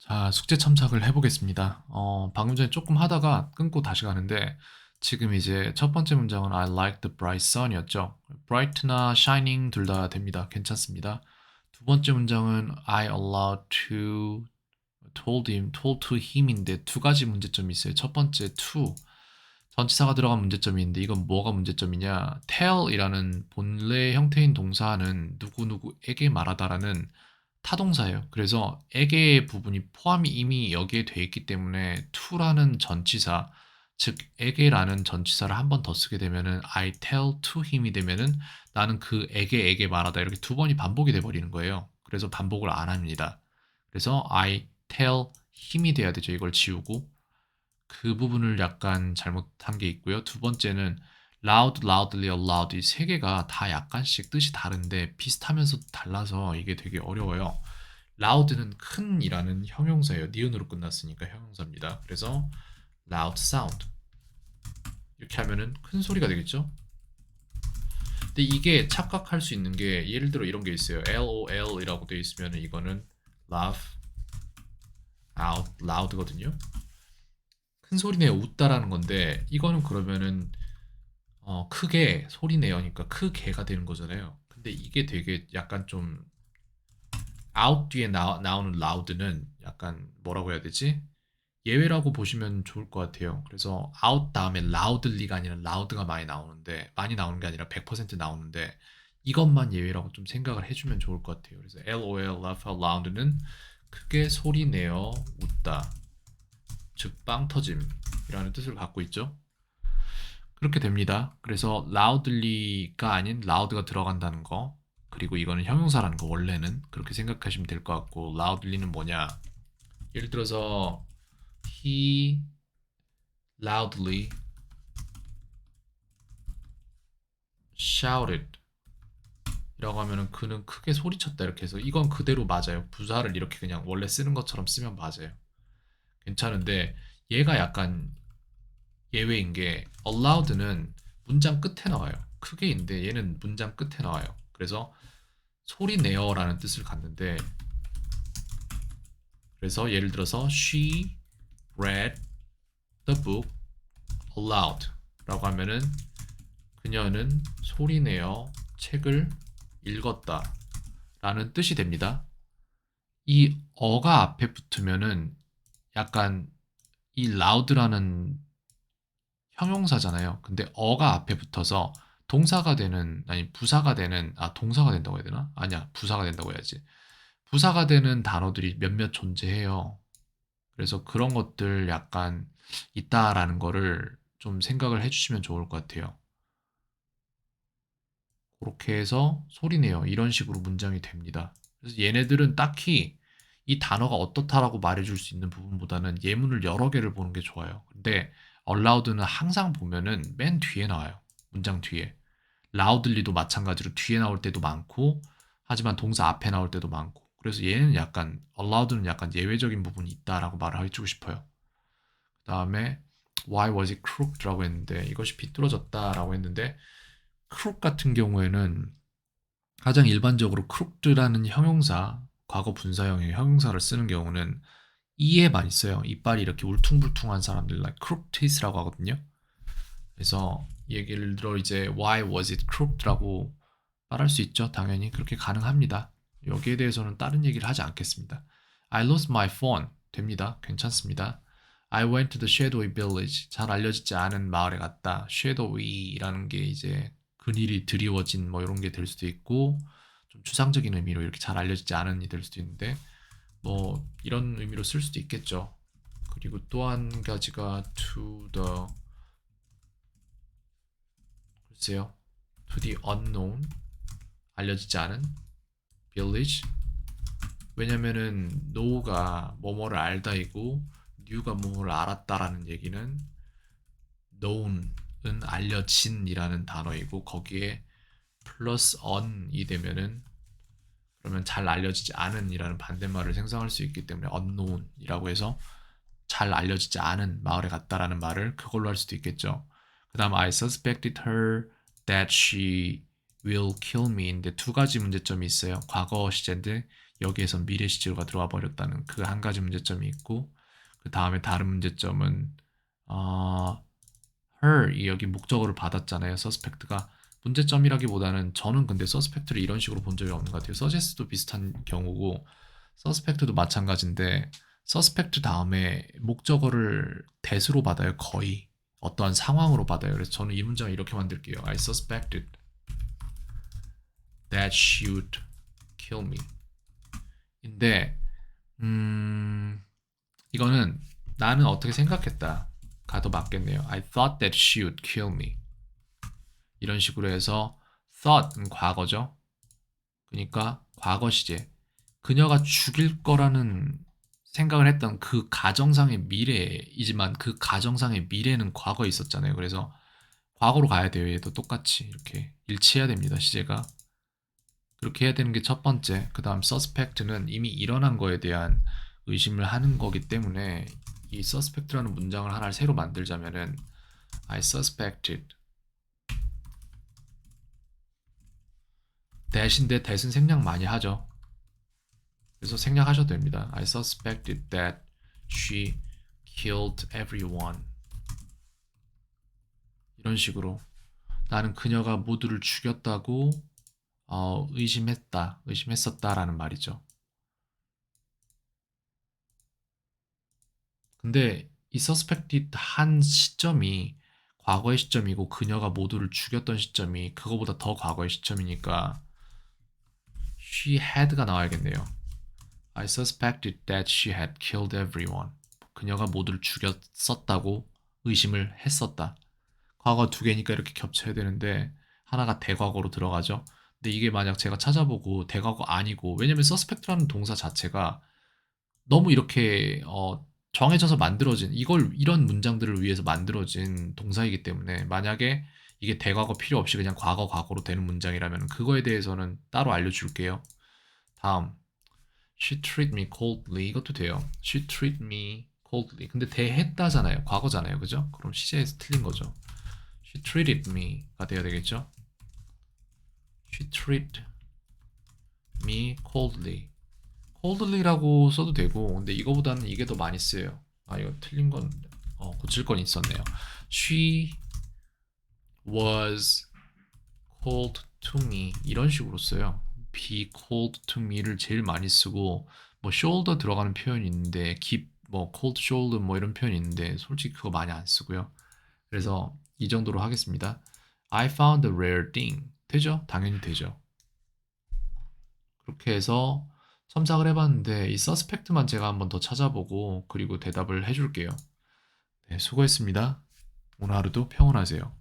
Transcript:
자, 숙제 첨삭을 해보겠습니다. 방금 전에 조금 하다가 끊고 다시 가는데, 지금 이제 첫 번째 문장은 I like the bright sun이었죠. bright나 shining 둘 다 됩니다. 괜찮습니다. 두 번째 문장은 I allowed to, told to him인데 두 가지 문제점이 있어요. 첫 번째 to, 전치사가 들어간 문제점이 있는데 이건 뭐가 문제점이냐? tell이라는 본래 형태인 동사는 누구누구에게 말하다라는 타동사예요. 그래서 에게의 부분이 포함이 이미 여기에 돼 있기 때문에 to라는 전치사, 즉 에게라는 전치사를 한 번 더 쓰게 되면은 I tell to him이 되면은 나는 그 에게 말하다 이렇게 두 번이 반복이 돼 버리는 거예요. 그래서 반복을 안 합니다. 그래서 I tell him이 돼야 되죠. 이걸 지우고 그 부분을 약간 잘못한 게 있고요. 두 번째는 loud, loudly, aloud 이 세 개가 다 약간씩 뜻이 다른데 비슷하면서도 달라서 이게 되게 어려워요. loud는 큰이라는 형용사예요. 니은으로 끝났으니까 형용사입니다. 그래서 loud sound 이렇게 하면은 큰 소리가 되겠죠? 근데 이게 착각할 수 있는 게 예를 들어 이런 게 있어요. LOL이라고 되어 있으면 이거는 laugh out loud거든요. 큰 소리 내어 웃다라는 건데 이거는 그러면은 크게 소리 내어니까 크게가 되는 거잖아요. 근데 이게 되게 약간 좀 out 뒤에 나오는 loud는 약간 뭐라고 해야 되지? 예외라고 보시면 좋을 것 같아요. 그래서 out 다음에 loudly가 아니라 loud가 많이 나오는데 많이 나오는 게 아니라 100% 나오는데 이것만 예외라고 좀 생각을 해주면 좋을 것 같아요. 그래서 LOL, laugh out loud는 크게 소리 내어 웃다, 즉 빵 터짐이라는 뜻을 갖고 있죠. 그렇게 됩니다. 그래서 loudly가 아닌 loud가 들어간다는 거, 그리고 이거는 형용사라는 거 원래는 그렇게 생각하시면 될 것 같고 loudly는 뭐냐? 예를 들어서 he loudly shouted 이라고 하면은 그는 크게 소리쳤다 이렇게 해서 이건 그대로 맞아요. 부사를 이렇게 그냥 원래 쓰는 것처럼 쓰면 맞아요. 괜찮은데 얘가 약간 예외인 게 allowed는 문장 끝에 나와요. 크게인데 얘는 문장 끝에 나와요. 그래서 소리 내어라는 뜻을 갖는데 그래서 예를 들어서 she read the book aloud 라고 하면은 그녀는 소리 내어 책을 읽었다 라는 뜻이 됩니다. 이 어가 앞에 붙으면은 약간 이 loud라는 형용사잖아요. 근데 어가 앞에 붙어서 동사가 되는 아니 부사가 되는 동사가 된다고 해야 되나? 아니야 부사가 된다고 해야지. 부사가 되는 단어들이 몇몇 존재해요. 그래서 그런 것들 약간 있다라는 거를 좀 생각을 해주시면 좋을 것 같아요. 그렇게 해서 소리내요. 이런 식으로 문장이 됩니다. 그래서 얘네들은 딱히 이 단어가 어떻다라고 말해줄 수 있는 부분보다는 예문을 여러 개를 보는 게 좋아요. 근데 allowed는 항상 보면은 맨 뒤에 나와요. 문장 뒤에. loudly도 마찬가지로 뒤에 나올 때도 많고 하지만 동사 앞에 나올 때도 많고 그래서 얘는 약간 allowed는 약간 예외적인 부분이 있다라고 말을 해주고 싶어요. 그 다음에 why was it crooked라고 했는데 이것이 비뚤어졌다라고 했는데 crook 같은 경우에는 가장 일반적으로 crooked라는 형용사 과거 분사형의 형용사를 쓰는 경우는 이에 많이 써요. 이빨이 이렇게 울퉁불퉁한 사람들 like crooked teeth라고 하거든요. 그래서 예를 들어 이제 why was it crooked라고 말할 수 있죠. 당연히 그렇게 가능합니다. 여기에 대해서는 다른 얘기를 하지 않겠습니다. I lost my phone 됩니다. 괜찮습니다. I went to the shadowy village 잘 알려지지 않은 마을에 갔다. shadowy라는 게 이제 그늘이 드리워진 뭐 이런 게 될 수도 있고 좀 추상적인 의미로 이렇게 잘 알려지지 않은 이 될 수도 있는데 뭐 이런 의미로 쓸 수도 있겠죠. 그리고 또 한 가지가 to the 글쎄요. to the unknown 알려지지 않은 village 왜냐면은 know가 뭐뭐를 알다이고 knew가 뭐뭐를 알았다라는 얘기는 known은 알려진이라는 단어이고 거기에 플러스 on이 되면은 그러면 잘 알려지지 않은이라는 반대말을 생성할 수 있기 때문에 unknown이라고 해서 잘 알려지지 않은 마을에 갔다라는 말을 그걸로 할 수도 있겠죠. 그 다음 I suspected her that she will kill me인데 두 가지 문제점이 있어요. 과거 시제인데 여기에선 미래 시제가 들어와 버렸다는 그 한 가지 문제점이 있고, 그 다음에 다른 문제점은 her 이 여기 목적어를 받았잖아요. suspect가 문제점이라기보다는 저는 근데 suspect를 이런 식으로 본 적이 없는 것 같아요. suggest도 비슷한 경우고 suspect도 마찬가지인데 suspect 다음에 목적어를 that으로 받아요. 거의 어떠한 상황으로 받아요. 그래서 저는 이 문장을 이렇게 만들게요. I suspected that she would kill me. 인데 이거는 나는 어떻게 생각했다가 더 맞겠네요. I thought that she would kill me. 이런 식으로 해서 thought은 과거죠. 그러니까 과거 시제. 그녀가 죽일 거라는 생각을 했던 그 가정상의 미래이지만 그 가정상의 미래는 과거에 있었잖아요. 그래서 과거로 가야 돼요. 얘도 똑같이 이렇게 일치해야 됩니다. 시제가. 그렇게 해야 되는 게 첫 번째. 그 다음 suspect는 이미 일어난 거에 대한 의심을 하는 거기 때문에 이 suspect라는 문장을 하나를 새로 만들자면은 I suspected that인데 that은 생략 많이 하죠. 그래서 생략하셔도 됩니다. I suspected that she killed everyone. 이런 식으로 나는 그녀가 모두를 죽였다고 의심했었다라는 말이죠. 근데 이 suspected 한 시점이 과거의 시점이고 그녀가 모두를 죽였던 시점이 그거보다 더 과거의 시점이니까 she had가 나와야겠네요. I suspected that she had killed everyone. 그녀가 모두를 죽였었다고 의심을 했었다. 과거 두 개니까 이렇게 겹쳐야 되는데 하나가 대과거로 들어가죠. 근데 이게 만약 제가 찾아보고 대과거 아니고 왜냐면 suspect라는 동사 자체가 너무 이렇게 정해져서 만들어진 이걸 이런 문장들을 위해서 만들어진 동사이기 때문에 만약에 이게 대과거 필요 없이 그냥 과거 과거로 되는 문장이라면 그거에 대해서는 따로 알려줄게요. 다음 She treated me coldly 이것도 돼요. She treated me coldly 근데 대했다잖아요. 과거잖아요. 그죠? 그럼 시제에서 틀린 거죠. She treated me가 돼야 되겠죠? She treated me coldly coldly라고 써도 되고 근데 이거보다는 이게 더 많이 쓰여요. 아 이거 틀린 건 고칠 건 있었네요. She was cold to me 이런 식으로 써요. be cold to me를 제일 많이 쓰고 뭐 shoulder 들어가는 표현이 있는데 keep 뭐 cold shoulder 뭐 이런 표현이 있는데 솔직히 그거 많이 안 쓰고요. 그래서 이 정도로 하겠습니다. I found a rare thing 되죠? 당연히 되죠. 그렇게 해서 첨삭을 해봤는데 이 suspect만 제가 한번 더 찾아보고 그리고 대답을 해줄게요. 네, 수고했습니다. 오늘 하루도 평온하세요.